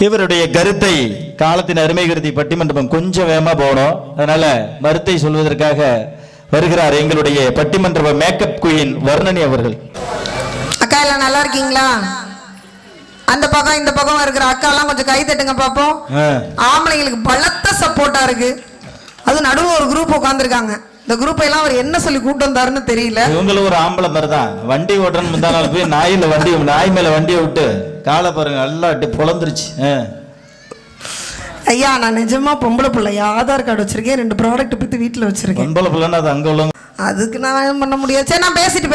இவருடைய கருத்தை காலத்தின் அருமை கருதி பட்டிமன்றம் கொஞ்சம் வேகமா போகணும், அதனால மருத்தை சொல்வதற்காக வருகிறார் எங்களுடைய பட்டிமன்ற மேக்கப் குயின் வர்ணனி அவர்கள். அக்கா எல்லாம் நல்லா இருக்கீங்களா? அந்த பக்கம் இந்த பக்கம் இருக்கிற அக்கா எல்லாம் கொஞ்சம் கை தட்டுங்க பாப்போம். ஆம்பளைங்களுக்கு பலத்த சப்போர்ட்டா இருக்கு. அது நடுவில் ஒரு குரூப் உட்காந்துருக்காங்க. இந்த குரூப் எல்லாம் அவர் என்ன சொல்லி கூட்டு வந்தாருன்னு தெரியல. இவங்களும் ஒரு ஆம்பளை மாதிரி தான். வண்டி ஓட்டுறன்னு முந்தா நாள் போய் நாய் மேல வண்டியை விட்டு காலை பாருங்க நல்லா பொழந்துருச்சு. ஐயா நான் நிஜமா பொம்பளை பிள்ளையா, ஆதார் கார்டு வச்சிருக்கேன், 2 ப்ராடக்ட் பத்தி வீட்டுல வச்சிருக்கேன். பொம்பளை பிள்ளைன்னா அது அங்க உள்ள அதுக்கு நான் பண்ண முடியாது. சரி நான் பேசிட்டு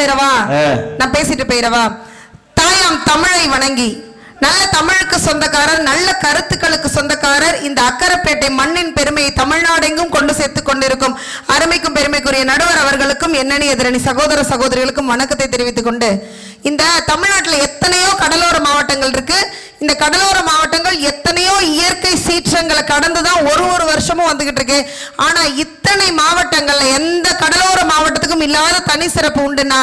போயிடவா. தாயாம் தமிழை வணங்கி நல்ல தமிழுக்கு சொந்தக்காரர், நல்ல கருத்துக்களுக்கு சொந்தக்காரர், இந்த அக்கரைப்பேட்டை மண்ணின் பெருமையை தமிழ்நாடெங்கும் கொண்டு சேர்த்து கொண்டிருக்கும் அருமைக்கும் பெருமைக்குரிய நடுவர் அவர்களுக்கும் எண்ணெய் எதிரணி சகோதர சகோதரிகளுக்கும் வணக்கத்தை தெரிவித்துக் கொண்டு, இந்த தமிழ்நாட்டில் எத்தனையோ கடலோர மாவட்டங்கள் இருக்கு. இந்த கடலோர மாவட்டங்கள் எத்தனையோ இயற்கை சீற்றங்களை கடந்துதான் ஒரு வருஷமும் வந்துகிட்டு இருக்கு. ஆனா இத்தனை மாவட்டங்கள்ல எந்த கடலோர மாவட்டத்துக்கும் இல்லாத தனி சிறப்பு உண்டுன்னா,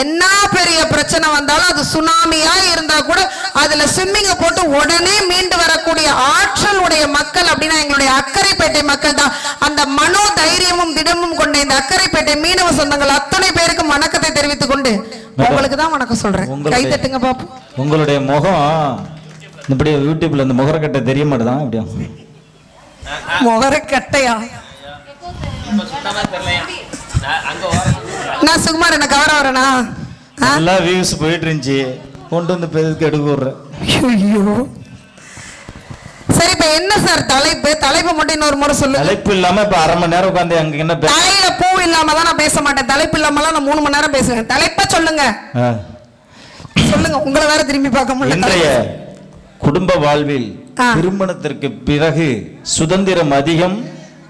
என்ன பெரிய பிரச்சனை வந்தாலும் அது சுனாமியா இருந்தா கூட அதுல ஸ்விம்மிங்க போட்டு உடனே மீண்டு வரக்கூடிய ஆற்றல் உடைய மக்கள் அப்படின்னா எங்களுடைய அக்கரைப்பேட்டை மக்கள் தான். அந்த மனோ தைரியமும் திடமும் கொண்ட இந்த அக்கரைப்பேட்டை மீனவ சொந்தங்கள் அத்தனை பேருக்கும் வணக்கத்தை தெரிவித்துக் கொண்டு உங்களுக்கு தான் வணக்கம் சொல்றேன். கை தட்டுங்க பாப்போம். உங்களுடைய முகம் இப்படி யூடியூப்ல இந்த முகரக்கட்டை தெரிய மாட்டேதான். அப்படியா முகரக்கட்டையா? நான் சுகுமார் என்ன கவர வரேனா? நல்லா வியூஸ் போயிட்டு இருந்துச்சு, கொண்டு வந்து பெருக்கு எடுக்க விடுறேன். ஐயோ சரி, இப்ப என்ன சார் தலைப்பு மட்டும் இன்னொரு முறை சொல்லு. தலைப்பு இல்லாம இப்ப 1/2 மணி நேரம் உட்காந்து அங்க என்ன தலையில பூ இல்லாம தான் நான் பேச மாட்டேன். தலைப்பு இல்லாமலாம் நான் 3 மணி நேரம் பேசுவேன். தலைப்ப சொல்லுங்க. சொல்லுங்க, உங்களை வேற திரும்பி பார்க்க முடியல. இன்றைய குடும்ப வாழ்வில் திருமணத்திற்கு பிறகு சுதந்திரம் அதிகம்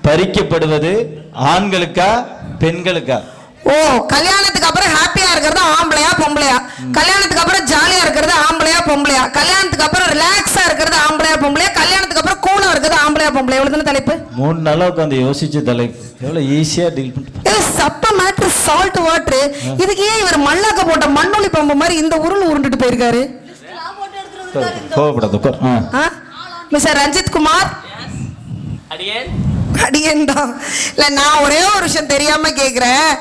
பறிக்கப்படுவது ஆண்களுக்கா பெண்களுக்கா? ஓ, கல்யாணத்துக்கு அப்புறம் ஹாப்பியா இருக்கிறது ஆம்பளையா பொம்பளையா? கல்யாணத்துக்கு அப்புறம் ஜாலியா இருக்கிறது ஆம்பளையா பொம்பளையா? கல்யாணத்துக்கு அப்புறம் ரிலாக்ஸா இருக்கிறது ஆம்பளையா பொம்பளையா? கல்யாணத்துக்கு அப்புறம் கூலா இருக்கிறது ஆம்பளையா பொம்பளையா? எவ்வளவு தலைப்பு? 3 நாளா உட்காந்து யோசிச்ச தலைப்பு. எவ்வளவு ஈஸியா டீல் பண்ணிட்டு சப்ப மேட்டர் சால்ட் வாட்டர். இதுக்கு ஏன் இவர் மல்லாக்க போட்ட மண்ணொலி பம்பு மாதிரி இந்த உருண்டுட்டு போயிருக்காரு? மிஸ்டர் ரஞ்சித் குமார் அடியேன் தான். இல்ல நான் ஒரே ஒரு விஷயம் தெரியாம கேக்குறேன்.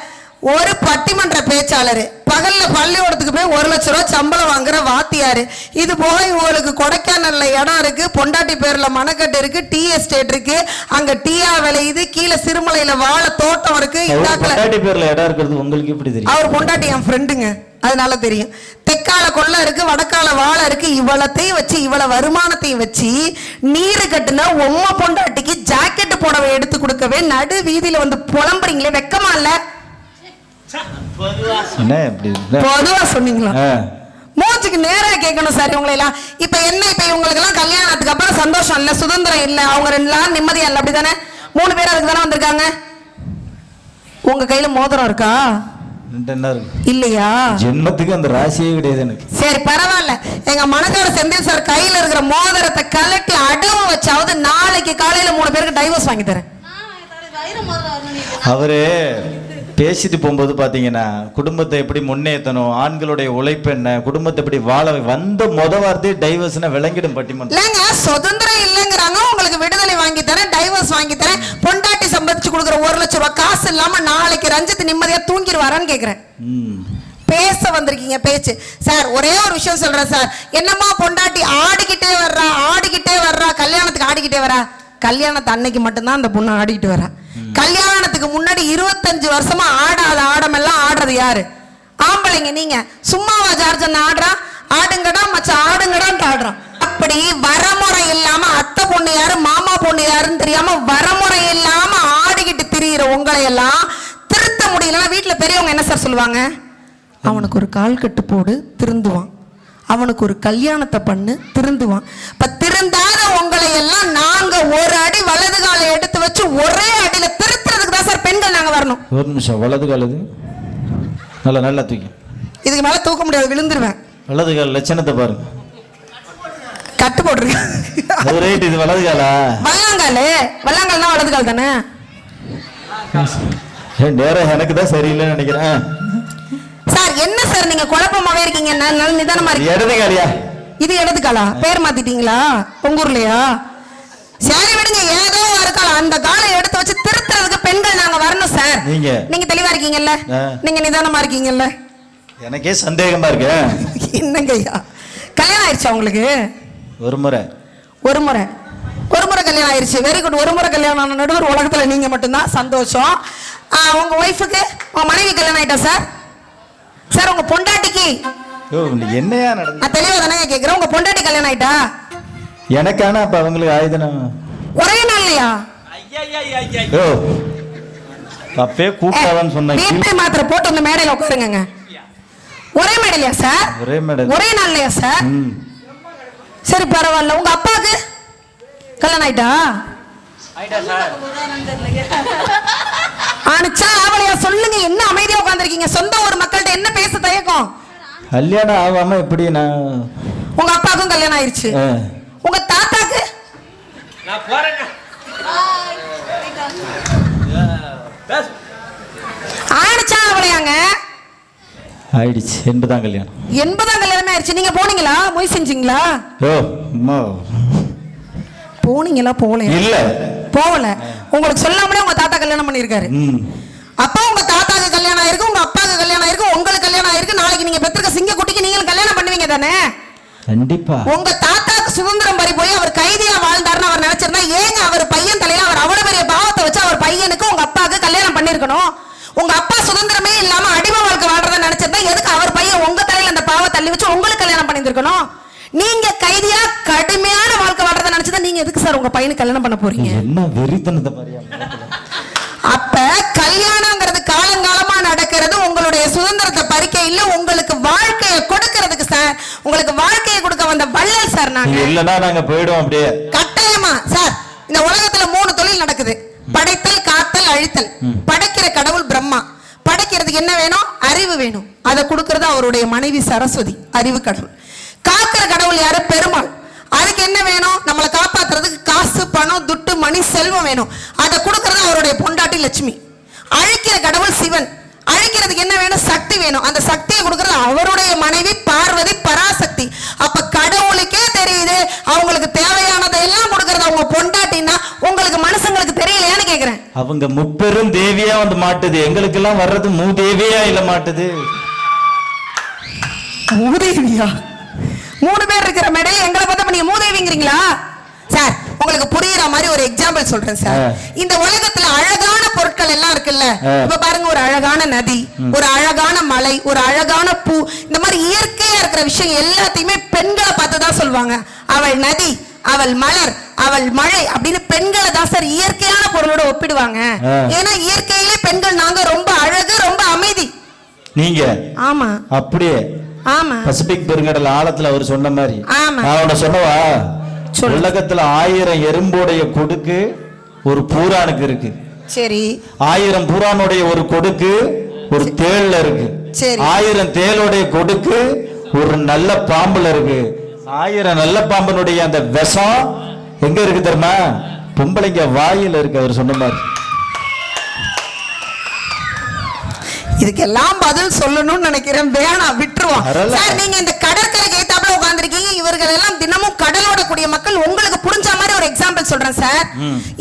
ஒரு பட்டிமன்ற பேச்சாளர் பகல்ல பள்ளிக்கூடத்துக்கு போய் 1 லட்சம் ரூபாய் சம்பளம் வாங்குற வாத்தியாரு. இது போக உங்களுக்கு கொடைக்கானல்ல இடம் இருக்கு, பொண்டாட்டி பேர்ல மணக்கட்டு இருக்கு, டீ எஸ்டேட் இருக்கு, அங்க டீயா விளையுது, கீழே சிறுமலையில வாழை தோட்டம் இருக்கு. பொண்டாட்டி பேர்ல இடம் இருக்கிறது உங்களுக்கு எப்படி தெரியும்? அவர் பொண்டாட்டி என் ஃப்ரெண்டுங்க, அதனால தெரியும். தெற்கால கொள்ள இருக்கு, வடக்கால வாழை இருக்கு. இவ்வளத்தையும் வச்சு இவ்வளவு வருமானத்தையும் வச்சு நீரு கட்டுன உம்ம பொண்டாட்டிக்கு ஜாக்கெட் போடவை எடுத்து கொடுக்கவே நடு வீதியில வந்து புலம்புறீங்களே, வெக்கமா இல்ல? பொதுவா சொன்னீங்களா? மூச்சுக்கு நேரா கேட்கணும் சார் உங்களை எல்லாம். இப்ப என்ன, இப்ப இவங்களுக்கு எல்லாம் கல்யாணத்துக்கு அப்புறம் சந்தோஷம் இல்ல, சுதந்திரம் இல்ல, அவங்க 2 நாள் நிம்மதியா இல்ல, அப்படித்தானே? 3 பேர் அதுக்கு தானே வந்திருக்காங்க. உங்க கையில மோதிரம் இருக்கா இல்லையா? ஜென்மத்துக்கு அந்த ராசியே கிடையாது எனக்கு. சரி பரவாயில்ல, எங்க மணக்கார செந்தில் சார் கையில இருக்கிற மோதிரத்தை கலட்டி அடவு வச்சாவது நாளைக்கு காலையில 3 பேருக்கு டைவர்ஸ் வாங்கி தரேன். அவரு பேசிட்டு போகும்போது பாத்தீங்கன்னா குடும்பத்தை எப்படி முன்னேற்றணும், ஆண்களுடைய உழைப்பு என்ன, குடும்பத்தை எப்படி வாழ வந்த வார்த்தை டைவர்ஸ்னா விளங்கிடும் பட்டிமன்றம். இல்லங்க சுதந்திரம் இல்லங்கிறாங்க, உங்களுக்கு விடுதலை வாங்கி தரேன், டைவர்ஸ் வாங்கி தரேன், பொண்டாட்டி சம்பாதிச்சு கொடுக்குற 1 லட்சம் ரூபாய் காசு இல்லாம நாளைக்கு ரஞ்சித் நிம்மதியா தூங்கிடுவாரான்னு கேக்குறேன். பேச வந்திருக்கீங்க பேச்சு. சார் ஒரே ஒரு விஷயம் சொல்றேன் சார். என்னம்மா பொண்டாட்டி ஆடிக்கிட்டே வர்றா, கல்யாணத்துக்கு ஆடிக்கிட்டே வரா? கல்யாணத்து அன்னைக்கு மட்டும்தான் அந்த பொண்ணு ஆடிக்கிட்டு வரா. கல்யாணத்துக்கு முன்னாடி 25 வருஷமா ஆடாத ஆடமெல்லாம் ஆடுறது யாரு? ஆம்பளைங்க. நீங்க சும்மாவா ஜார்ஜன் ஆடுறான்? ஆடுங்கடா மச்சான் ஆடுங்கடான்னு ஆடுறான். அப்படி வரமுறை இல்லாம அத்தை பொண்ணு யாரு மாமா பொண்ணு யாருன்னு தெரியாம வரமுறை இல்லாம ஆடிக்கிட்டு திரியிற உங்களை எல்லாம் திருத்த முடியலன்னா வீட்டுல பெரியவங்க என்ன சார் சொல்லுவாங்க? அவனுக்கு ஒரு கால் கட்டு போடு திருந்துவான், அவனுக்கு ஒரு கல்யாணத்தை பண்ணு திருந்துவான். இப்ப திருந்தாத உங்களை எல்லாம் நாங்க ஒரு அடி வலது காலை எடுத்து வச்சு ஒரே அடியில திருத்துறதுக்கு தான் சார் பெண்கள் நாங்க வரணும். ஒரு நிமிஷம், வலது காலது நல்லா தூக்கி. இதுக்கு மேல தூக்க முடியாது, விழுந்துருவேன். வலது கால லட்சணத்தை பாருங்க, கட்டு போட்டுருக்கேன். இது வலது காலா? வல்லாங்கால்னா வலது கால் தானே? நேரம் எனக்கு தான் சரியில்லைன்னு நினைக்கிறேன். சார் என்ன சார் நீங்க குழப்பமாவே இருக்கீங்க? நிதானமா இருக்கு. இடது காலியா? இது இடது காலா? பேர் மாத்திட்டீங்களா உங்க ஊர்லயா? சரி விடுங்க, ஏதோ ஒரு காலம். அந்த காலை எடுத்து வச்சு திருத்துறதுக்கு பெண்கள் நாங்க வரணும் சார். நீங்க தெளிவா இருக்கீங்கல்ல, நீங்க நிதானமா இருக்கீங்கல்ல? எனக்கே சந்தேகமா இருக்கு. என்னங்க ஐயா, கல்யாணம் ஆயிடுச்சா உங்களுக்கு? ஒரு முறை கல்யாணம் ஆயிடுச்சு. Very good. ஒரு முறை கல்யாணம் ஆன நடுவர் உலகத்துல நீங்க மட்டும்தான். சந்தோஷம். உங்க ஒய்ஃபுக்கு, உங்க மனைவி கல்யாணம் ஆயிட்டா சார்? சார் உங்க பொண்டாட்டிக்கு என்னையா நடந்து? தெளிவா தானே கேக்குறேன். உங்க பொண்டாட்டி கல்யாணம் ஆயிட்டா? எனக்கான அப்ப அவங்களுக்கு ஆயுதனா ஒரே நாள்லையா? அப்பே கூப்பிட்டாதான் சொன்னேன். வீட்டு மாத்திரை போட்டு அந்த மேடையில உட்காருங்க. ஒரே மேடையிலையா சார்? ஒரே நாள்லையா சார்? சரி பரவாயில்ல. உங்க அப்பாவுக்கு கல்யாணம் ஆயிட்டா? ஆனிச்சா அவளையா? சொல்லுங்க, என்ன அமைதியா உட்கார்ந்திருக்கீங்க? சொந்த ஒரு மக்கள்கிட்ட என்ன பேச தயக்கம்? கல்யாணம் ஆகாம எப்படி? நான் உங்க அப்பாவுக்கும் கல்யாணம் ஆயிடுச்சு. உங்க தாத்தாக்கு? நான் போறேங்க. ஆனிச்சா அவளையாங்க? ஆயிடுச்சு. 80 கல்யாணம். 80 கல்யாணமே ஆயிடுச்சு. நீங்க போனீங்களா? மொய் செஞ்சீங்களா? போனீங்களா? இல்ல போகல. உங்களுக்கு சொல்லாமலே உங்க தாத்தா கல்யாணம் பண்ணிருக்காரு. அப்பா உங்க தாத்தாக்கு கல்யாணம் ஆயிருக்கு, உங்க அப்பாவுக்கு கல்யாணம் ஆயிருக்கு, உங்களுக்கு கல்யாணம் ஆயிருக்கு. நாளைக்கு நீங்க பெற்றிருக்க சிங்க குட்டிக்கு நீங்களும் கல்யாணம் பண்ணுவீங்க தானே? கண்டிப்பா. உங்க தாத்தாக்கு சுதந்திரம் பறி போய் அவர் கைதியா வாழ்ந்தாருன்னு அவர் நினைச்சிருந்தா ஏங்க அவர் பையன் தலையில அவர் அவ்வளவு பெரிய பாவத்தை வச்சு அவர் பையனுக்கு உங்க அப்பாவுக்கு கல்யாணம் பண்ணிருக்கணும்? உங்க அப்பா சுதந்திரமே இல்லாம அடிமை வாழ்க்கை வாழ்றத நினைச்சிருந்தா எதுக்கு அவர் பையன் உங்க தலையில அந்த பாவத்தை தள்ளி வச்சு உங்களுக்கு கல்யாணம் பண்ணிருக்கணும்? நீங்க கைதியா கடுமையான வாழ்க்கை வாழ்றத நினைச்சதா நீங்க எதுக்கு சார் உங்க பையனுக்கு கல்யாணம் பண்ண போறீங்க? என்ன வெறித்தனத்தை பாரியா. அப்ப கல்யாணங்கிறது காலங்காலமா நடக்கிறது. உங்களுடைய சுதந்திரத்தை பறிக்க இல்ல, உங்களுக்கு வாழ்க்கையை கொடுக்கிறதுக்கு சார். உங்களுக்கு வாழ்க்கையை கொடுக்க வந்த வள்ளல் சார் நாங்க. இல்லனா நாங்க போய்டுவோம் அப்படியே. கட்டாயமா சார். இந்த உலகத்துல 3 தொழில் நடக்குது: படைத்தல், காத்தல், அழித்தல். படைக்கிற கடவுள் பிரம்மா. படைக்கிறதுக்கு என்ன வேணும்? அறிவு வேணும். அதை கொடுக்கறது அவருடைய மனைவி சரஸ்வதி, அறிவு கடவுள். காக்கிற கடவுள் யாரு? பெருமாள். அதுக்கு என்ன வேணும்? நம்மளை காப்பாத்துறதுக்கு காசு, பணம், துட்டு, மணி, செல்வம் வேணும். அதை கொடுக்கறது அவருடைய பொண்டாட்டி லட்சுமி. அழிக்கிற கடவுள் சிவன். அழிக்கிறதுக்கு என்ன வேணும்? சக்தி வேணும். அந்த சக்தியை கொடுக்கறது அவருடைய மனைவி பார்வதி, பராசக்தி. அப்ப கடவுளுக்கே தெரியுது அவங்களுக்கு தேவையானதை எல்லாம் கொடுக்கறது அவங்க பொண்டாட்டின்னா உங்களுக்கு மனுஷங்களுக்கு தெரியலையான்னு கேக்குறேன். அவங்க முப்பெரும் தேவியா வந்து மாட்டுது, எங்களுக்கு எல்லாம் வர்றது மூதேவியா இல்ல மாட்டுது. மூதேவியா? 3 பேர் இருக்கிற மேடையில எங்களை பார்த்தா நீங்க மூதேவிங்கிறீங்களா சார்? உங்களுக்கு புரியுற மாதிரி ஒரு எக்ஸாம்பிள் சொல்றேன் சார். இந்த உலகத்துல அழகான பொருட்கள் எல்லாம் இருக்குல்ல, இப்ப பாருங்க, ஒரு அழகான நதி, ஒரு அழகான மலை, ஒரு அழகான பூ, இந்த மாதிரி இயற்கையா இருக்கிற விஷயம் எல்லாத்தையுமே பெண்களை பார்த்து தான் சொல்லுவாங்க. அவள் நதி, அவள் மலர், அவள் மழை அப்படின்னு பெண்களை தான் சார் இயற்கையான பொருளோட ஒப்பிடுவாங்க. ஏன்னா இயற்கையிலே பெண்கள் நாங்க ரொம்ப அழகு, ரொம்ப அமைதி. நீங்க ஆமா அப்படியே ஆமா பசிபிக் பெருங்கடல் ஆழத்துல அவர் சொன்ன மாதிரி. ஆமா. அவனோட சொன்னவா, உலகத்துல 1000 எறும்போடைய கொடுக்கு ஒரு பூரானுக்கு இருக்கு. சரி. 1000 பூரானுடைய ஒரு கொடுக்கு ஒரு தேள்ல இருக்கு. சரி. 1000 தேளுடைய கொடுக்கு ஒரு நல்ல பாம்புல இருக்கு. 1000 நல்ல பாம்பனுடைய அந்த விஷம் எங்க இருக்கு தெரியுமா? பொம்பளைங்க வாயில இருக்கு. அவர் சொன்ன மாதிரி. இதுக்கெல்லாம் பதில் சொல்லணும்னு நினைக்கிறேன். வேணாம், விட்டுருவோம் சார். நீங்க இந்த கடற்கரைக்கு ஏத்தாப்புல உட்கார்ந்திருக்கீங்க. இவர்கள் எல்லாம் தினமும் கடலோட கூடிய மக்கள். உங்களுக்கு புரிஞ்ச மாதிரி ஒரு எக்ஸாம்பிள் சொல்றேன் சார்.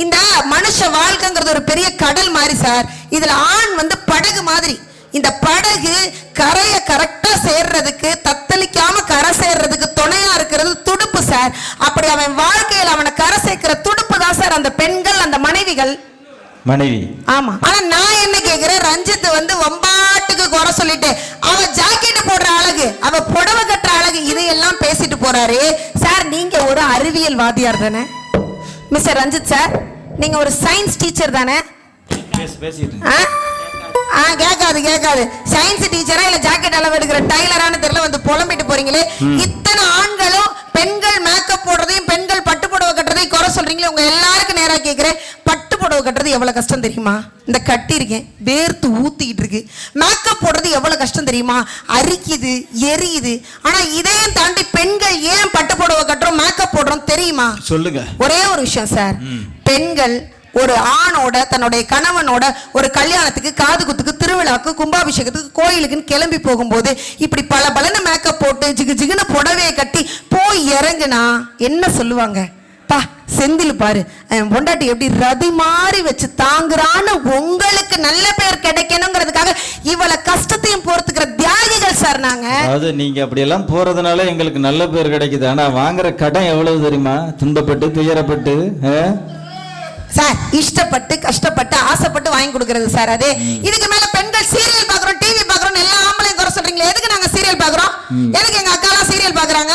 இந்த மனுஷ வாழ்க்கைங்கிறது ஒரு பெரிய கடல் மாதிரி சார். இதுல ஆண் வந்து படகு மாதிரி. இந்த படகு கரையை கரெக்டா சேர்றதுக்கு, தத்தளிக்காம கரை சேர்றதுக்கு துணையா இருக்கிறது துடுப்பு சார். அப்படி அவன் வாழ்க்கையில் அவனை கரை சேர்க்கிற துடுப்பு தான் சார் அந்த பெண்கள், அந்த மனைவிகள். மனைவி. ஆமா. ஆனா நான் என்ன கேக்குறேன், ரஞ்சித் வந்து வம்பாட்டுக்கு குறை சொல்லிட்டு அவ ஜாக்கெட் போடுற அழகு, அவ புடவை கட்டுற அழகு, இதையெல்லாம் பேசிட்டு போறாரு சார். நீங்க ஒரு அறிவியல் வாதியார் தானே மிஸ்டர் ரஞ்சித் சார்? நீங்க ஒரு சயின்ஸ் டீச்சர் தானே? கேட்காது. சயின்ஸ் டீச்சரா இல்ல ஜாக்கெட் அளவு எடுக்கிற டைலரான தெரியல வந்து புலம்பிட்டு போறீங்களே. இத்தனை ஆண்களும் பெண்கள் மேக்கப் போடுறதையும் பெண்கள் பட்டு புடவை கட்டுறதையும் குறை சொல்றீங்களே. உங்க எல்லாருக்கும் நேரா கேக்குறேன், பட்டு புடவை கட்டுறது எவ்வளவு கஷ்டம் தெரியுமா? இந்த கட்டி இருக்கேன், வேர்த்து ஊத்திக்கிட்டு இருக்கு. மேக்கப் போடுறது எவ்வளவு கஷ்டம் தெரியுமா? அரிக்குது, எரியுது. ஆனா இதையும் தாண்டி பெண்கள் ஏன் பட்டு புடவை கட்டுறோம், மேக்கப் போடுறோம் தெரியுமா? சொல்லுங்க. ஒரே ஒரு விஷயம் சார். பெண்கள் ஒரு ஆணோட தன்னுடைய கணவனோட ஒரு கல்யாணத்துக்கு, காது குத்துக்கு, திருவிழாக்கு, கும்பாபிஷேகத்துக்கு, கோயிலுக்குன்னு கிளம்பி போகும்போது இப்படி பல பலன மேக்கப் போட்டு ஜிகு ஜிகுன்னு புடவையை கட்டி போய் இறங்குனா என்ன சொல்லுவாங்க? பா செந்தில் பாரு பொண்டாட்டி எப்படி ரதி மாறி வச்சு தாங்குறான்னு உங்களுக்கு நல்ல பேர் கிடைக்கணுங்கிறதுக்காக இவ்வளவு கஷ்டத்தையும் பொறுத்துக்கிற தியாகிகள் சார் நாங்க. அதாவது நீங்க அப்படி எல்லாம் போறதுனால எங்களுக்கு நல்ல பேர் கிடைக்குது. ஆனா வாங்குற கடன் எவ்வளவு தெரியுமா? துன்பப்பட்டு துயரப்பட்டு சார் இஷ்டப்பட்டு கஷ்டப்பட்டு ஆசைப்பட்டு வாங்கி கொடுக்கறது சார். அது இதுக்கு மேல பெண்கள் சீரியல் பாக்குறோம், டிவி பாக்குறோம், எல்லா ஆம்பளையும் குறை சொல்றீங்களே, எதுக்கு நாங்க சீரியல் பாக்குறோம்? எதுக்கு எங்க அக்கா எல்லாம் சீரியல் பாக்குறாங்க?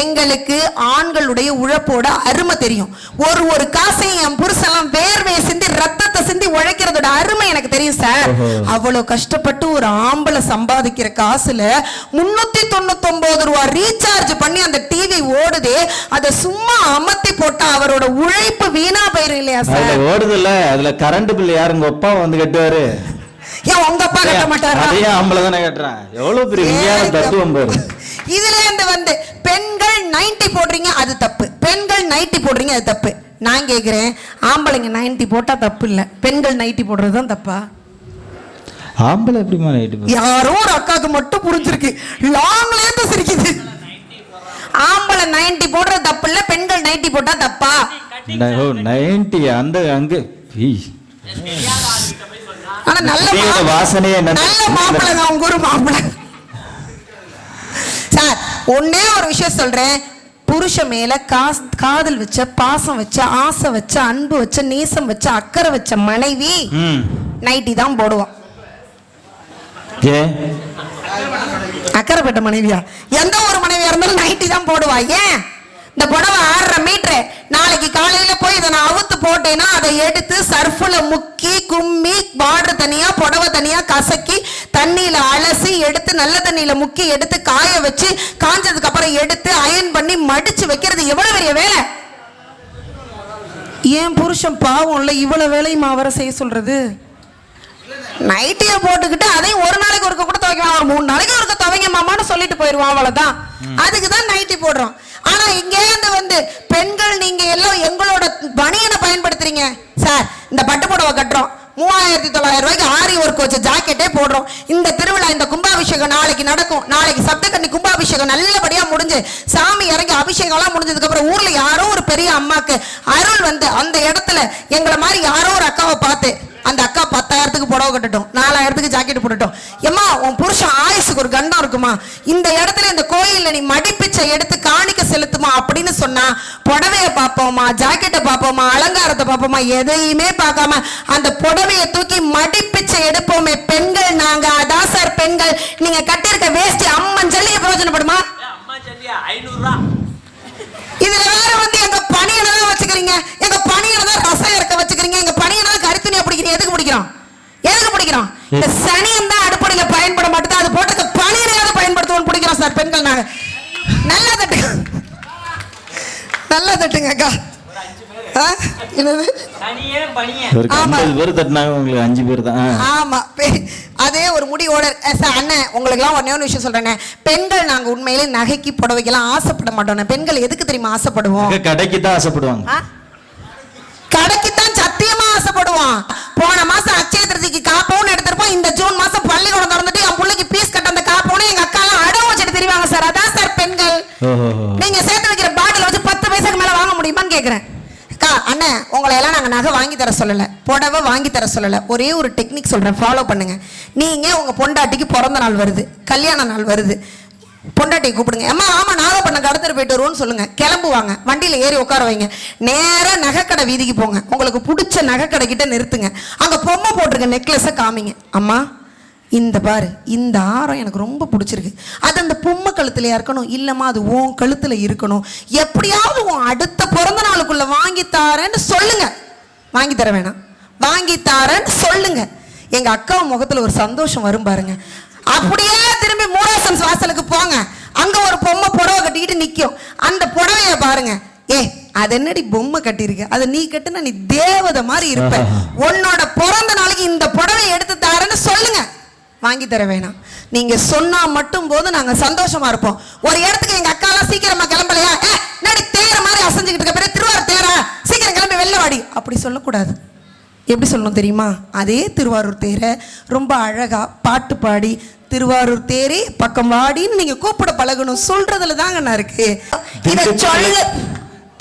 எங்களுக்கு ஆண்களுடைய உழைப்போட அருமை தெரியும். ஒரு காசையும் என் புருஷெல்லாம் வேர்வையை சிந்தி ரத்தத்தை சிந்தி உழைக்கிறதோட அருமை எனக்கு தெரியும் சார். அவ்வளவு கஷ்டப்பட்டு ஒரு ஆம்பளை சம்பாதிக்கிற காசுல 399 ரூபாய் ரீசார்ஜ் பண்ணி அந்த டிவி ஓடுது. அதை சும்மா அமர்த்தி போட்டா அவரோட உழைப்பு வீணா போயிரும் இல்லையா சார்? ஓடுதுல்ல, அதுல கரண்ட் பில் யாரு? உங்க அப்பா வந்து கட்டுவாரு. ஏன் உங்க அப்பா கட்ட மாட்டாரா? அதே ஆம்பளை தானே கட்டுறான். எவ்வளவு பெரிய விஞ்ஞான தத்துவம் பாரு. இதுல இருந்து வந்து பெண்கள் 90 போடுறீங்க அது தப்பு, பெண்கள் 90 போடுறீங்க அது தப்பு. நான் கேக்குறேன், ஆம்பளைங்க 90 போட்டா தப்பு இல்ல, பெண்கள் 90 போடுறதுதான் தப்பா? ஆம்பளை எப்படிமா 90? யாரோ ஒரு அக்காக்கு மட்டும் புரிஞ்சிருக்கு, லாங்ல இருந்து சிரிக்குது. ஆம்பளை 90 போடுறது தப்பு இல்ல, பெண்கள் 90 போட்டா தப்பா? 90 அந்த அங்க ஆனா நல்ல வாசனையே நல்ல மாப்பிள்ளை தான் உங்க ஒரு மாப்பிள்ளை சார். ஒன்னே ஒரு விஷயம் சொல்றேன், புருஷன் மேல காதல் வச்ச, பாசம் வச்ச, ஆசை வச்ச, அன்பு வச்ச, நேசம் வச்ச, அக்கறை வச்ச மனைவி 90 தான் போடுவான். அக்கறைப்பட்ட மனைவியா? எந்த ஒரு மனைவியா இருந்தாலும் 90 தான் போடுவா. ஏன்? இந்த புடவை 6.5 மீட்டர், நாளைக்கு காலையில போய் இதை நான் அவுத்து போட்டேன்னா அதை எடுத்து சர்ஃப்ல முக்கி கும்மி பார்டர் தனியா புடவை தனியா கசக்கி தண்ணியில அலசி எடுத்து நல்ல தண்ணியில முக்கி எடுத்து காய வச்சு காஞ்சதுக்கு அப்புறம் எடுத்து அயன் பண்ணி மடிச்சு வைக்கிறது எவ்வளவு பெரிய வேலை. ஏன் புருஷன் பாவம் இல்ல இவ்வளவு வேலையும் அவரை செய்ய சொல்றது? நைட்டிய போட்டுக்கிட்டு அதையும் ஒரு நாளைக்கு ஒருக்க கூட துவைக்கலாம், ஒரு 3 நாளைக்கு ஒருக்க துவைங்க மாமான்னு சொல்லிட்டு போயிருவான், அவ்வளவுதான். அதுக்குதான் நைட்டி போடுறோம். ஆனா இங்கே வந்து பெண்கள் நீங்க எல்லாம் எங்களோட பனியனை பயன்படுத்துறீங்க சார். இந்த பட்டு புடவை கட்டுறோம், 3900 ரூபாய்க்கு ஆரி ஒர்க் வச்ச ஜாக்கெட்டே போடுறோம். இந்த திருவிழா, இந்த கும்பாபிஷேகம் நாளைக்கு நடக்கும். நாளைக்கு சப்தகன்னி கும்பாபிஷேகம் நல்லபடியா முடிஞ்சு சாமி இறங்கி அபிஷேகம் எல்லாம் முடிஞ்சதுக்கு அப்புறம் ஊர்ல யாரோ ஒரு பெரிய அம்மாக்கு அருள் வந்து அந்த இடத்துல எங்களை மாதிரி யாரோ ஒரு அக்காவை பார்த்து அந்த அக்கா 10,000க்கு புடவை கட்டட்டும், 4,000க்கு ஜாக்கெட் போட்டுட்டோம். ஏமா உன் புருஷன் ஆயுசுக்கு ஒரு கண்டம் இருக்குமா, இந்த இடத்துல இந்த கோயில்ல நீ மடிப்பிச்சை எடுத்து காணிக்க செலுத்துமா அப்படின்னு சொன்னா புடவைய பார்ப்போமா, ஜாக்கெட்டை பார்ப்போமா, அலங்காரத்தை பார்ப்போமா, எதையுமே பார்க்காம அந்த புடவையை தூக்கி மடிப்பிச்சை எடுப்போமே பெண்கள் நாங்க. அதான் சார் பெண்கள். நீங்க கட்டியிருக்க வேஷ்டி அம்மன் ஜல்லிய பிரயோஜனப்படுமா? இதுல வேற வந்து எங்க பணியனை தான் வச்சுக்கிறீங்க, எங்க பணியனை தான் ரசம் இறக்க வச்சுக்கிறீங்க, எங்க பணியனை தான் கரித்துணியா பிடிக்கிறீங்க. எதுக்கு பிடிக்கிறோம்? எதுக்கு பிடிக்கிறோம்? இந்த சனியம் தான் அடுப்படையில பயன்பட மாட்டேது, அது போட்டு பணியனையாவது பயன்படுத்துவோம் பிடிக்கிறோம் சார் பெண்கள் நாங்க. நல்லா தட்டுங்க, நல்லா தட்டுங்க அக்கா. அதே ஒரு முடிவோட அண்ணன் உங்களுக்கு எல்லாம் ஒன்னே விஷயம் சொல்றேன். பெண்கள் நாங்க உண்மையிலே நகைக்கு புடவைக்கெல்லாம் ஆசைப்பட மாட்டோம். பெண்கள் எதுக்கு தெரியுமா ஆசைப்படுவோம்? கடைக்கு தான் ஆசைப்படுவாங்க. கடைக்கு தான் சத்தியமா ஆசைப்படுவோம். போன மாசம் அச்சய திருதிக்கு காப்பவுன்னு எடுத்திருப்போம். இந்த ஜூன் மாசம் பள்ளிக்கூடம் திறந்துட்டு என் பிள்ளைக்கு பீஸ் கட்ட அந்த காப்பவுன்னு எங்க அக்கா எல்லாம் அடம் வச்சுட்டு தெரிவாங்க சார். அதான் சார் பெண்கள். நீங்க சேர்த்து வைக்கிற பாட்டில் வச்சு 10 பைசாக்கு மேல வாங்க முடியுமான்னு கேக்குறேன். அண்ணன் உங்களை எல்லாம் நாங்க நகை வாங்கி தர சொல்லல, புடவை வாங்கி தர சொல்லல. ஒரே ஒரு டெக்னிக் சொல்றேன், ஃபாலோ பண்ணுங்க. நீங்க உங்க பொண்டாட்டிக்கு பிறந்த நாள் வருது, கல்யாண நாள் வருது, பொண்டாட்டியை கூப்பிடுங்க. அம்மா ஆமா நாகப்பட்டினம் கடத்தர் போயிட்டு வருவோம்னு சொல்லுங்க. கிளம்புவாங்க, வண்டியில ஏறி உட்கார வைங்க. நேரா நகைக்கடை வீதிக்கு போங்க, உங்களுக்கு பிடிச்ச நகைக்கடை கிட்ட நிறுத்துங்க. அங்க பொம்மை போட்டிருக்க நெக்லஸை காமிங்க. அம்மா இந்த பாரு, இந்த ஆரம் எனக்கு ரொம்ப பிடிச்சிருக்கு, அது அந்த பொம்மை கழுத்துலயா இருக்கணும், இல்லம்மா அது உன் கழுத்துல இருக்கணும், எப்படியாவது உன் அடுத்த பிறந்த நாளுக்குள்ள வாங்கி தாரேன்னு சொல்லுங்க. வாங்கி தர வேணாம், வாங்கி தாரேன்னு சொல்லுங்க. எங்க அக்கா முகத்துல ஒரு சந்தோஷம் வரும் பாருங்க. அப்படியே திரும்பி மூராசன் வாசலுக்கு போங்க, அங்க ஒரு பொம்மை புடவை கட்டிக்கிட்டு நிக்கும். அந்த புடவைய பாருங்க, அது என்னடி பொம்மை கட்டிருக்க, அது நீ கட்டுனா நீ தேவதை மாதிரி இருப்ப, உன்னோட பிறந்த நாளைக்கு இந்த புடவையை எடுத்து தாரேன்னு சொல்லுங்க. வாங்கி தர வேணாம், நீங்க சொன்னா மட்டும் போது நாங்க சந்தோஷமா இருப்போம். ஒரு இடத்துக்கு எங்க அக்கா சீக்கிரமா கிளம்பலையா, நடி தேர மாதிரி அசைஞ்சுக்கிட்டு இருக்க, திருவாரூர் தேரா சீக்கிரம் கிளம்பி வெளில வாடி அப்படி சொல்லக்கூடாது. எப்படி சொல்லணும் தெரியுமா? அதே திருவாரூர் தேரை ரொம்ப அழகா பாட்டு பாடி திருவாரூர் தேரே பக்கம் வாடின்னு நீங்க கூப்பிட பழகணும். சொல்றதுல தாங்க நான் இருக்கு. இத சொல்ல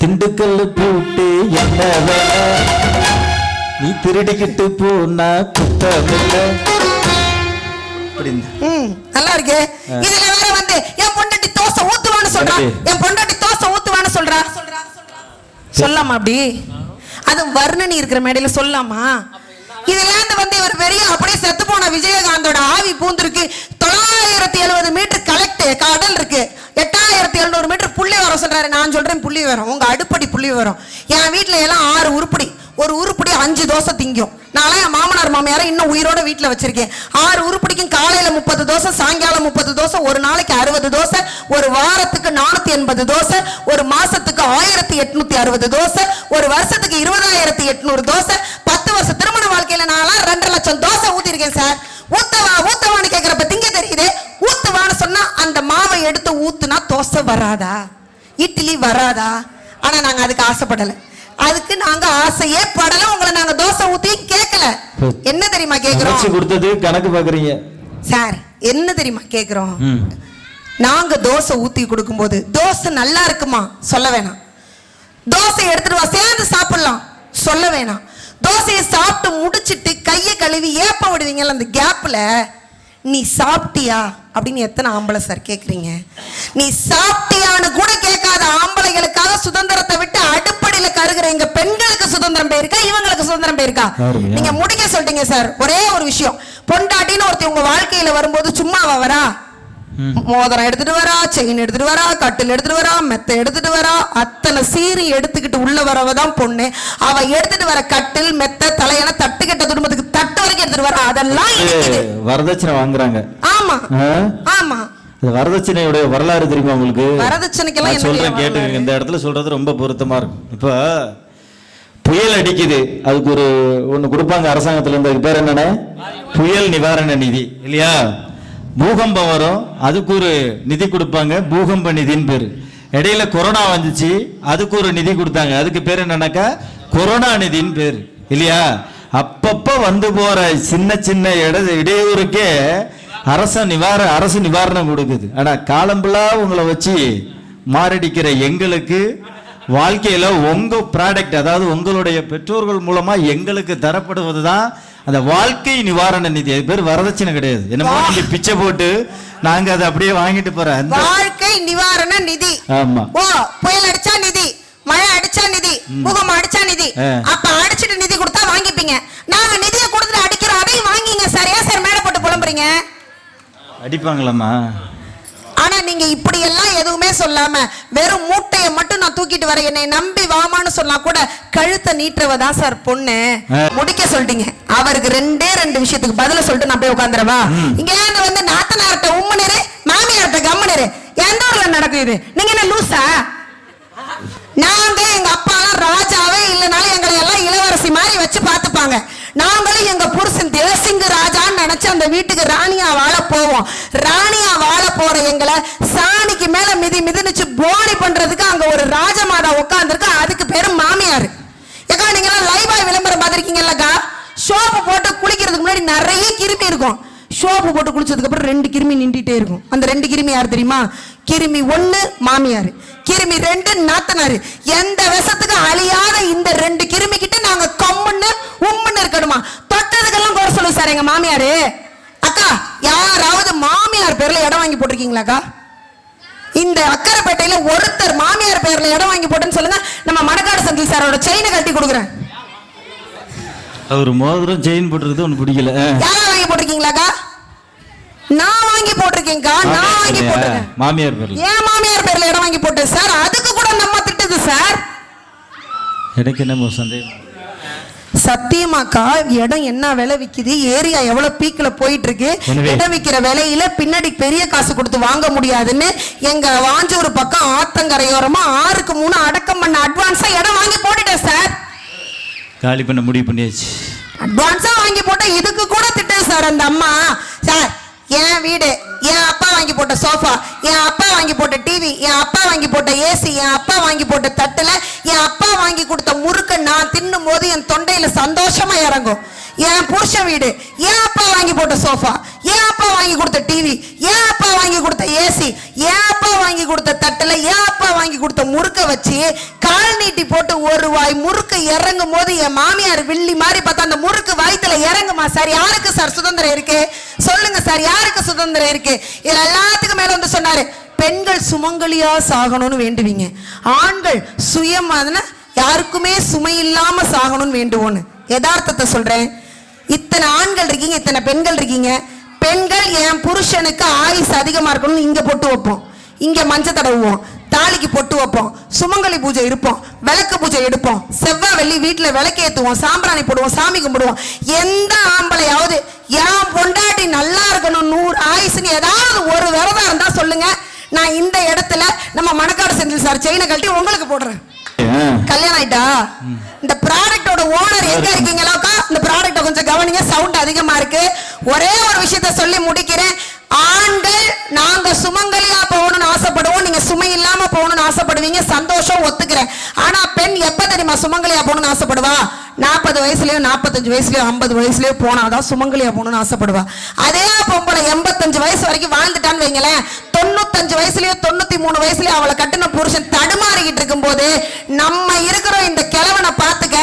திண்டுக்கல் போட்டு என்ன வேலை, நீ திருடிக்கிட்டு போனா குத்தமில்ல. நல்லா இருக்கு. இதுல வேற வந்து என் பொண்டாட்டி தோசை ஊத்துவான்னு சொல்றா, என் பொண்டாட்டி தோசை ஊத்துவான்னு சொல்றா. சொல்லாமா அப்படி? அது வர்ணனி இருக்கிற மேடையில சொல்லாமா? இதுல வந்து இவர் பெரிய அப்படியே செத்து போன விஜயகாந்தோட ஆவி பூந்திருக்கு. 970 மீட்டர் கடல் இருக்கு, 8700 மீட்டர் புள்ளி வரும் சொல்றாரு. நான் சொல்றேன் புள்ளி வரும், உங்க அடுப்படி புள்ளி வரும். என் வீட்டுல எல்லாம் 6 உருப்படி, ஒரு உருப்படி 5 தோசை திங்கும். நான் என் மாமனார் மாமியார இன்னும் உயிரோட வீட்டுல வச்சிருக்கேன். 6 உருப்படிக்கும் காலையில 30 தோசை, சாயங்காலம் 30 தோசை, ஒரு நாளைக்கு 60 தோசை, ஒரு வாரத்துக்கு 480 தோசை, ஒரு மாசத்துக்கு 1860 தோசை, ஒரு வருஷத்துக்கு 20800 தோசை. 10 வருஷம் திருமண வாழ்க்கையில நான் 2 லட்சம் தோசை ஊத்திருக்கேன் சார். ஊத்தவான்னு கேக்குறப்ப திங்க தெரியுது. ஊத்துவான்னு சொன்னா அந்த மாவை எடுத்து ஊத்துனா தோசை வராதா, இட்லி வராதா? ஆனா நாங்க அதுக்கு ஆசைப்படல, அதுக்கு நாங்க ஆசையே படல. உங்களை நாங்க தோசை ஊத்தி கேட்கல. என்ன தெரியுமா கேக்குறோம்? கொடுத்தது கணக்கு பாக்குறீங்க சார். என்ன தெரியுமா கேக்குறோம்? நாங்க தோசை ஊத்தி கொடுக்கும்போது தோசை நல்லா இருக்குமா சொல்ல வேணாம். தோசை எடுத்துட்டு வா சேர்ந்து சாப்பிடலாம் சொல்ல வேணாம். தோசையை சாப்பிட்டு முடிச்சிட்டு கையை கழுவி ஏப்ப விடுவீங்கல்ல, அந்த கேப்ல நீ சாப்பிட்டியா அப்படின்னு எத்தனை ஆம்பளை சார் கேக்குறீங்க? நீ சாப்பிட்டியான்னு கூட கேட்காத ஆம்பளைகளுக்காக சுதந்திரத்தை விட்டு அடுப்படியில கருகிற எங்க பெண்களுக்கு சுதந்திரம் போயிருக்கா, இவங்களுக்கு சுதந்திரம் போயிருக்கா? நீங்க முடிக்க சொல்லிட்டீங்க சார். ஒரே ஒரு விஷயம், பொண்டாட்டின்னு ஒருத்தி உங்க வாழ்க்கையில வரும்போது சும்மாவா வரா? மோதிரம் எடுத்துட்டு வரா, செயின் எடுத்துட்டு வரா, கட்டில் எடுத்துட்டு வரா, மெத்த எடுத்துட்டு வரா. அத்தனை சீரி எடுத்துக்கிட்டு உள்ள வரவதான் பொண்ணு. அவ எடுத்துட்டு வர கட்டில் மெத்த தலையான தட்டு கட்ட குடும்பத்துக்கு தட்டு வரைக்கும் எடுத்துட்டு வரா. அதெல்லாம் வரதட்சணை வாங்குறாங்க. ஆமா ஆமா. வரதட்சணையுடைய வரலாறு தெரியுமா உங்களுக்கு? வரதட்சணைக்கெல்லாம் சொல்றேன் கேட்டுக்கங்க. இந்த இடத்துல சொல்றது ரொம்ப பொருத்தமா இருக்கும். இப்ப புயல் அடிக்குது, அதுக்கு ஒண்ணு கொடுப்பாங்க அரசாங்கத்துல இருந்து. அதுக்கு பேர் என்னன்னா புயல் நிவாரண நிதி இல்லையா? பூகம்பம் வரும், அதுக்கு ஒரு நிதி கொடுப்பாங்க, பூகம்ப நிதின்னு பேரு. இடையில கொரோனா வந்துச்சு, அதுக்கு ஒரு நிதி கொடுத்தாங்க, அதுக்கு பேர் என்னன்னாக்கா கொரோனா நிதின்னு பேரு இல்லையா? அப்பப்ப வந்து போற சின்ன சின்ன இடையூறுக்கே அரசு நிவாரணம் கொடுக்குது. ஆனா காலம்புலா உங்களை வச்சு மாரடிக்கிற எங்களுக்கு வாழ்க்கையில உங்க ப்ராடக்ட், அதாவது உங்களுடைய பெற்றோர்கள் மூலமா எங்களுக்கு தரப்படுவதுதான் அந்த வாழ்க்கை நிவாரண நிதி. அது பேர் வரதட்சணை கிடையாது. என்னமோ நீங்க பிச்சை போட்டு நாங்க அதை அப்படியே வாங்கிட்டு போறோம். வாழ்க்கை நிவாரண நிதி. ஆமா. ஓ, புயல் அடிச்சா நிதி, மழை அடிச்சா நிதி, பூகம்பம் அடிச்சா நிதி. அப்ப அடிச்சிட்டு நிதி கொடுத்தா வாங்கிப்பீங்க. நாங்க நிதியை கொடுத்துட்டு அடிக்கிறோம், அதையும் வாங்கிங்க சார். ஏன் சார் மேல போட்டு புலம்புறீங்க? அடிப்பாங்களாமா? ஆனா நீங்க இப்படி எல்லாம் எதுவுமே சொல்லாம வெறும் மூட்டையை மட்டும் நான் தூக்கிட்டு வரேன், என்னை நம்பி வாமான்னு சொன்னா கூட கழுத்தை நீட்டுறவதான் சார் பொண்ணு. முடிக்க சொல்லிட்டீங்க. அவருக்கு 2 விஷயத்துக்கு பதில சொல்லிட்டு நான் போய் உட்காந்துறவா? இங்க வந்து நாத்தனார்ட்ட உம்மனரு, மாமியார்ட்ட கம்மனரு. எந்த ஊர்ல நடக்கும் இது? நீங்க என்ன லூசா? நாங்க எங்க அப்பா ராஜாவே இல்லைனாலும் எங்களை எல்லாம் இளவரசி மாதிரி வச்சு பார்த்துப்பாங்க. நாங்களும் எங்க புருஷன் தேசிங்கு ராஜான்னு நினைச்சு அந்த வீட்டுக்கு ராணியா வாழ போவோம். ராணியா வாழ போற எங்களை சாணிக்கு மேல மிதிச்சு போனி பண்றதுக்கு அங்க ஒரு ராஜமாதா உட்கார்ந்துருக்கு, அதுக்கு பேரு மாமியார். ஏக்கா நீங்க எல்லாம் லைவாய் விளம்பரம் பார்த்திருக்கீங்கல்லக்கா? சோப்பு போட்டு குளிக்கிறதுக்கு முன்னாடி நிறைய கிருமி இருக்கும். சோப்பு போட்டு குளிச்சதுக்கு அப்புறம் 2 கிருமி நின்றுட்டே இருக்கும். அந்த 2 கிருமி யார் தெரியுமா? கிருமி 1 மாமியார், கிருமி 2 நாத்தனாரு. எந்த விஷத்துக்கு அழியாத இந்த 2 கிருமி கிட்ட நாங்க கம்முன்னு உம்முன்னு இருக்கணுமா? தொட்டதுக்கெல்லாம் குறை சொல்லு சார் எங்க மாமியாரு. அக்கா யாராவது மாமியார் பேர்ல இடம் வாங்கி போட்டிருக்கீங்களாக்கா? இந்த அக்கரைப்பேட்டையில ஒருத்தர் மாமியார் பேர்ல இடம் வாங்கி போட்டுன்னு சொல்லுங்க. நம்ம மணக்காடு சங்கில் சாரோட செயினை கட்டி கொடுக்குறேன். அவர் மோதிரம் செயின் போட்டுறது ஒண்ணு பிடிக்கல. யாரா வாங்கி போட்டிருக்கீங்களாக்கா? நான் வாங்கி போட்டிருக்கேன்க்கா. நான் வாங்கி போட்டிருக்கேன். மாமியார் பேர்ல. ஏன் மாமியார் பேர்ல இடம் வாங்கி போட்டேன் சார்? அதுக்கு கூட நம்ம திட்டுது சார். எனக்கு என்ன சந்தேகம்? சத்தியமாக்கா இடம் என்ன விலை விக்குது, ஏரியா எவ்வளவு பீக்ல போயிட்டு இருக்கு, இடம் விக்கிற விலையில பின்னாடி பெரிய காசு கொடுத்து வாங்க முடியாதுன்னு எங்க வாஞ்சூர் பக்கம் ஆத்தங்கரையோரமா 6க்கு 3 அடக்கம் பண்ண அட்வான்ஸா இடம் வாங்கி போட்டுட்டேன் சார். காலி பண்ண முடிவு பண்ணியாச்சு. அட்வான்ஸா வாங்கி போட்ட இதுக்கு கூட திட்டு சார் அந்த அம்மா. சார் என் வீடு, என் அப்பா வாங்கி போட்ட சோஃபா, என் அப்பா வாங்கி போட்ட டிவி, என் அப்பா வாங்கி போட்ட ஏசி, என் அப்பா வாங்கி போட்ட தட்டுல என் அப்பா வாங்கி கொடுத்த முறுக்க நான் தின்னும் போது என் தொண்டையில சந்தோஷமா இறங்கும். என் புருஷன் வீடு, என் அப்பா வாங்கி போட்ட சோஃபா, என் அப்பா வாங்கி கொடுத்த டிவி, என் அப்பா வாங்கி கொடுத்த ஏசி, என் அப்பா வாங்கி கொடுத்த தட்டுல என் அப்பா வாங்கி கொடுத்த முறுக்க வச்சு கால் நீட்டி போட்டு ஒரு வாய் முறுக்கு இறங்கும் போது என் மாமியார் வில்லி மாதிரி பார்த்தா அந்த முறுக்கு வயித்துல இறங்குமா சார்? யாருக்கு சார் சுதந்திரம் இருக்கு? சொல்லுங்க சார், யாருக்கு சுதந்திரம் இருக்கு? இதுல எல்லாத்துக்கும் மேல வந்து சொன்னாரு, பெண்கள் சுமங்கலியா சாகணும்னு வேண்டுவீங்க, ஆண்கள் சுயமான யாருக்குமே சுமை இல்லாம சாகணும்னு வேண்டுவோன்னு. யதார்த்தத்தை சொல்றேன். இத்தனை ஆண்கள் இருக்கீங்க, இத்தனை பெண்கள் இருக்கீங்க. பெண்கள் என் புருஷனுக்கு ஆயுசு அதிகமா இருக்கணும்னு இங்க பொட்டு வைப்போம், இங்க மஞ்சள் தடவுவோம், தாலிக்கு பொட்டு வைப்போம், சுமங்கலி பூஜை இருப்போம், விளக்கு பூஜை எடுப்போம், செவ்வாய் வெள்ளி வீட்டுல விளக்கு ஏத்துவோம், சாம்பிராணி போடுவோம், சாமி கும்பிடுவோம். எந்த ஆம்பளையாவது என் பொண்டாட்டி நல்லா இருக்கணும் 100 ஆயுசுன்னு ஏதாவது ஒரு விரதம் இருந்தா சொல்லுங்க, நான் இந்த இடத்துல நம்ம மணக்காடு செந்தில் சார் செயினை கழட்டி உங்களுக்கு போடுறேன். கல்யாணம் ஆயிட்டா? இந்த ப்ராடக்டோட ஓனர் எங்க இருக்கீங்களாக்கா? இந்த ப்ராடக்ட கொஞ்சம் கவனிங்க, சவுண்ட் அதிகமா இருக்கு. ஒரே ஒரு விஷயத்த சொல்லி முடிக்கிறேன். ஆண்கள் நாங்க சுமங்கலியா போகணும்னு ஆசைப்படுவோம், நீங்க சுமை இல்லாம போகணும்னு ஆசைப்படுவீங்க, சந்தோஷம், ஒத்துக்கிறேன். ஆனா பெண் எப்ப தெரியுமா சுமங்கலியா போகணும்னு ஆசைப்படுவா? 40 வயசுலயோ 45 வயசுலயோ 50 வயசுலயோ போனாதான் சுமங்கலியா போகணும்னு ஆசைப்படுவா. அதே பொம்பளை 85 வயசு வரைக்கும் வாழ்ந்துட்டான்னு வைங்களேன், 95 வயசுலயோ 93 வயசுலயோ அவளை கட்டின புருஷன் தடுமாறிக்கிட்டு இருக்கும் போது நம்ம இருக்கிறோம் இந்த கிழவனை பார்த்துக்க,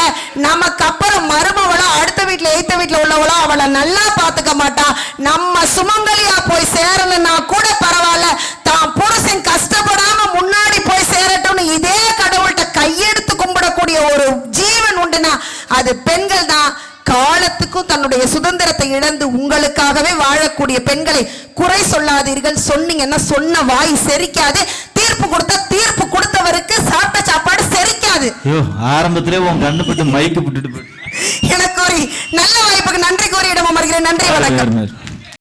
நமக்கு அப்புறம் மருமவளோ அடுத்த வீட்டுல எய்த்த வீட்டுல உள்ளவளோ அவளை நல்லா பார்த்துக்க மாட்டா. நம்ம சுமங்கலியா போய் சேரலன்னா கூட பரவாயில்ல, தான் புருஷன் கஷ்டப்படாம முன்னாடி போய் சேரட்டும்னு இதே கடவுள்கிட்ட கையெடுத்து கும்பிடக்கூடிய ஒரு ஜீவன் உண்டுனா அது பெண்கள் தான். காலத்துக்கும் தன்னுடைய சுதந்திரத்தை இழந்து உங்களுக்காகவே வாழக்கூடிய பெண்களை குறை சொல்லாதீர்கள். சொன்னீங்கன்னா சொன்ன வாய் செரிக்காது. தீர்ப்பு கொடுத்தவருக்கு சாப்பிட்ட சாப்பாடு செரிக்காது. ஆரம்பத்திலே உன் கண்ணு பட்டு மைக்கு போட்டுட்டு எனக்கு ஒரு நல்ல வாய்ப்புக்கு நன்றி கூறி இடம் அமர்கிறேன். நன்றி, வணக்கம்.